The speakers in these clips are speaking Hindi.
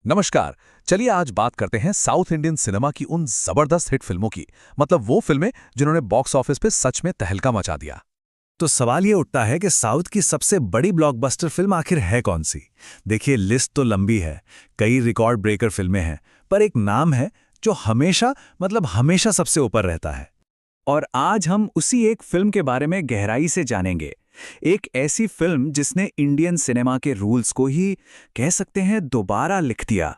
नमस्कार। चलिए आज बात करते हैं साउथ इंडियन सिनेमा की उन जबरदस्त हिट फिल्मों की। मतलब वो फिल्में जिन्होंने बॉक्स ऑफिस पे सच में तहलका मचा दिया। तो सवाल ये उठता है कि साउथ की सबसे बड़ी ब्लॉकबस्टर फिल्म आखिर है कौन सी। देखिए, लिस्ट तो लंबी है, कई रिकॉर्ड ब्रेकर फिल्में हैं, पर एक नाम है जो हमेशा सबसे ऊपर रहता है। और आज हम उसी एक फिल्म के बारे में गहराई से जानेंगे। एक ऐसी फिल्म जिसने इंडियन सिनेमा के रूल्स को ही कह सकते हैं दोबारा लिख दिया।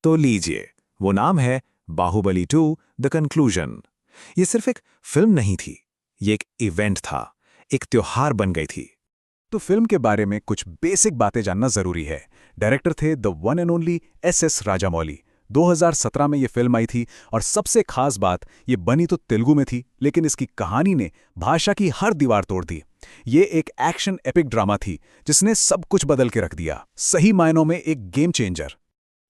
तो लीजिए, वो नाम है बाहुबली 2 द कंक्लूजन। ये सिर्फ एक फिल्म नहीं थी, ये एक इवेंट था, एक त्योहार बन गई थी। तो फिल्म के बारे में कुछ बेसिक बातें जानना जरूरी है। डायरेक्टर थे the one and only S Rajamouli. 2017 में ये फिल्म आई थी और सबसे खास बात, ये बनी तो तेलुगु में थी, लेकिन इसकी कहानी ने भाषा की हर दीवार तोड़ दी। ये एक एक्शन एपिक ड्रामा थी जिसने सब कुछ बदल के रख दिया, सही मायनों में एक गेम चेंजर।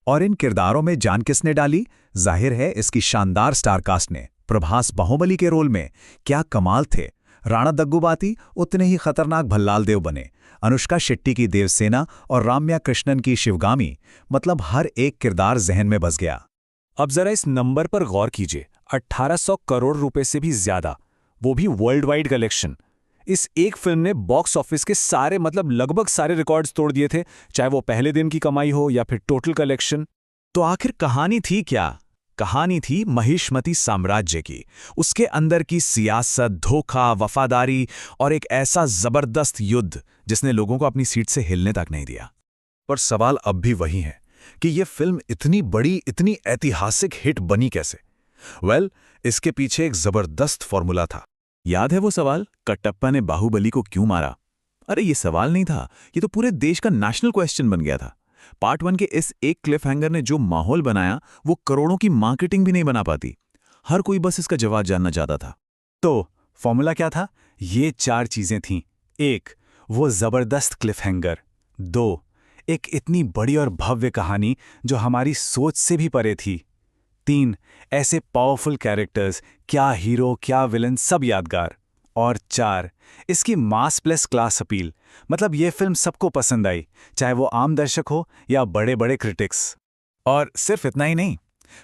और इन किरदारों में जान किसने डाली? जाहिर है इसकी शानदार स्टार कास्ट ने। प्रभास बाहुबली के रोल में क्या कमाल थे। राणा दग्गुबाती उतने ही खतरनाक भल्लाल देव बने। अनुष्का शेट्टी की देवसेना और राम्या कृष्णन की शिवगामी, मतलब हर एक किरदार जहन में बस गया। अब जरा इस नंबर पर गौर कीजिए, 1800 करोड़ रुपए से भी ज्यादा, वो भी वर्ल्ड वाइड कलेक्शन। इस एक फिल्म ने बॉक्स ऑफिस के लगभग सारे रिकॉर्ड्स तोड़ दिए थे, चाहे वो पहले दिन की कमाई हो या फिर टोटल कलेक्शन। तो आखिर कहानी थी क्या? कहानी थी महिष्मती साम्राज्य की। उसके अंदर की सियासत, धोखा, वफादारी और एक ऐसा जबरदस्त युद्ध जिसने लोगों को अपनी सीट से हिलने तक नहीं दिया। पर सवाल अब भी वही है कि यह फिल्म इतनी बड़ी, इतनी ऐतिहासिक हिट बनी कैसे? इसके पीछे एक जबरदस्त फॉर्मूला था। याद है वो सवाल, कटप्पा ने बाहुबली को क्यों मारा? अरे ये सवाल नहीं था, ये तो पूरे देश का नेशनल क्वेश्चन बन गया था। पार्ट 1 के इस एक क्लिफ हैंगर ने जो माहौल बनाया, वो करोड़ों की मार्केटिंग भी नहीं बना पाती। हर कोई बस इसका जवाब जानना चाहता था। तो फॉर्मूला क्या था? ये 4 चीजें थीं। 1, वो जबरदस्त क्लिफ हैंगर। 2, एक इतनी बड़ी और भव्य कहानी जो हमारी सोच से भी परे थी। 3, ऐसे पावरफुल कैरेक्टर्स, क्या हीरो क्या विलन, सब यादगार। और 4, इसकी मास प्लस क्लास अपील, मतलब ये फिल्म सबको पसंद आई, चाहे वो आम दर्शक हो या बड़े बड़े क्रिटिक्स। और सिर्फ इतना ही नहीं,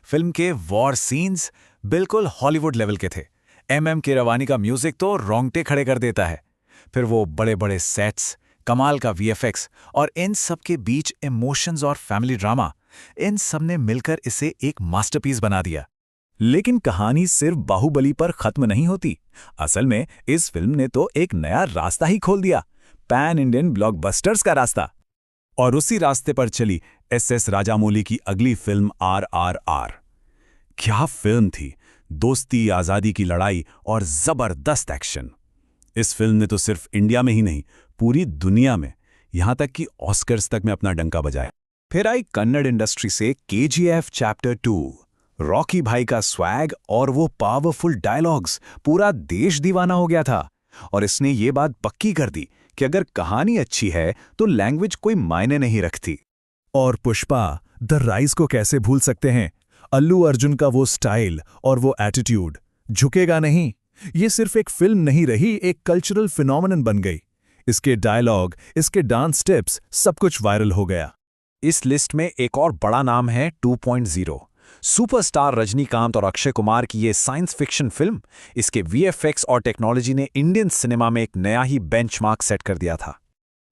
फिल्म के वॉर सीन्स बिल्कुल हॉलीवुड लेवल के थे। के रवानी का म्यूजिक तो रोंगटे खड़े कर देता है। फिर वो बड़े बड़े सेट्स, कमाल का वीएफएक्स और इन सब के बीच इमोशंस और फैमिली ड्रामा, इन सब ने मिलकर इसे एक मास्टरपीस बना दिया। लेकिन कहानी सिर्फ बाहुबली पर खत्म नहीं होती। असल में इस फिल्म ने तो एक नया रास्ता ही खोल दिया, पैन इंडियन ब्लॉकबस्टर्स का रास्ता। और उसी रास्ते पर चली एस राजामौली की अगली फिल्म RRR। क्या फिल्म थी! दोस्ती, आजादी की लड़ाई और जबरदस्त एक्शन। इस फिल्म ने तो सिर्फ इंडिया में ही नहीं, पूरी दुनिया में, यहां तक कि ऑस्कर्स तक में अपना डंका बजाया। फिर आई कन्नड़ इंडस्ट्री से KGF चैप्टर 2। रॉकी भाई का स्वैग और वो पावरफुल डायलॉग्स, पूरा देश दीवाना हो गया था। और इसने ये बात पक्की कर दी कि अगर कहानी अच्छी है तो लैंग्वेज कोई मायने नहीं रखती। और पुष्पा द राइज को कैसे भूल सकते हैं? अल्लू अर्जुन का वो स्टाइल और वो एटीट्यूड, झुकेगा नहीं। ये सिर्फ एक फिल्म नहीं रही, एक कल्चरल फिनोमेनन बन गई। इसके डायलॉग, इसके डांस स्टेप्स, सब कुछ वायरल हो गया। इस लिस्ट में एक और बड़ा नाम है 2.0। सुपरस्टार रजनीकांत और अक्षय कुमार की ये साइंस फिक्शन फिल्म, इसके वीएफएक्स और टेक्नोलॉजी ने इंडियन सिनेमा में एक नया ही बेंचमार्क सेट कर दिया था।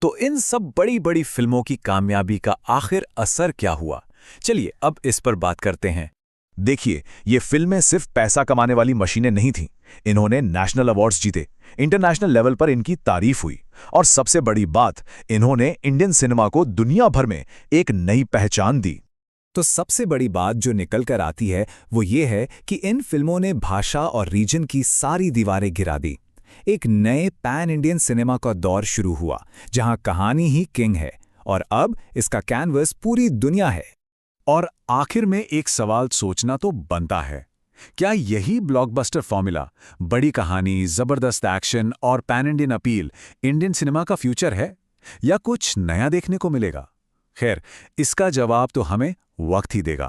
तो इन सब बड़ी बड़ी फिल्मों की कामयाबी का आखिर असर क्या हुआ? चलिए अब इस पर बात करते हैं। देखिए, ये फिल्में सिर्फ पैसा कमाने वाली मशीनें नहीं थीं। इन्होंने नेशनल अवार्ड्स जीते, इंटरनेशनल लेवल पर इनकी तारीफ हुई, और सबसे बड़ी बात, इन्होंने इंडियन सिनेमा को दुनिया भर में एक नई पहचान दी। तो सबसे बड़ी बात जो निकल कर आती है वो ये है कि इन फिल्मों ने भाषा और रीजन की सारी दीवारें गिरा दी। एक नए पैन इंडियन सिनेमा का दौर शुरू हुआ, जहां कहानी ही किंग है और अब इसका कैनवस पूरी दुनिया है। और आखिर में एक सवाल सोचना तो बनता है, क्या यही ब्लॉकबस्टर फॉर्मूला, बड़ी कहानी, जबरदस्त एक्शन और pan Indian appeal, Indian cinema का फ्यूचर है, या कुछ नया देखने को मिलेगा? खैर, इसका जवाब तो हमें वक्त ही देगा।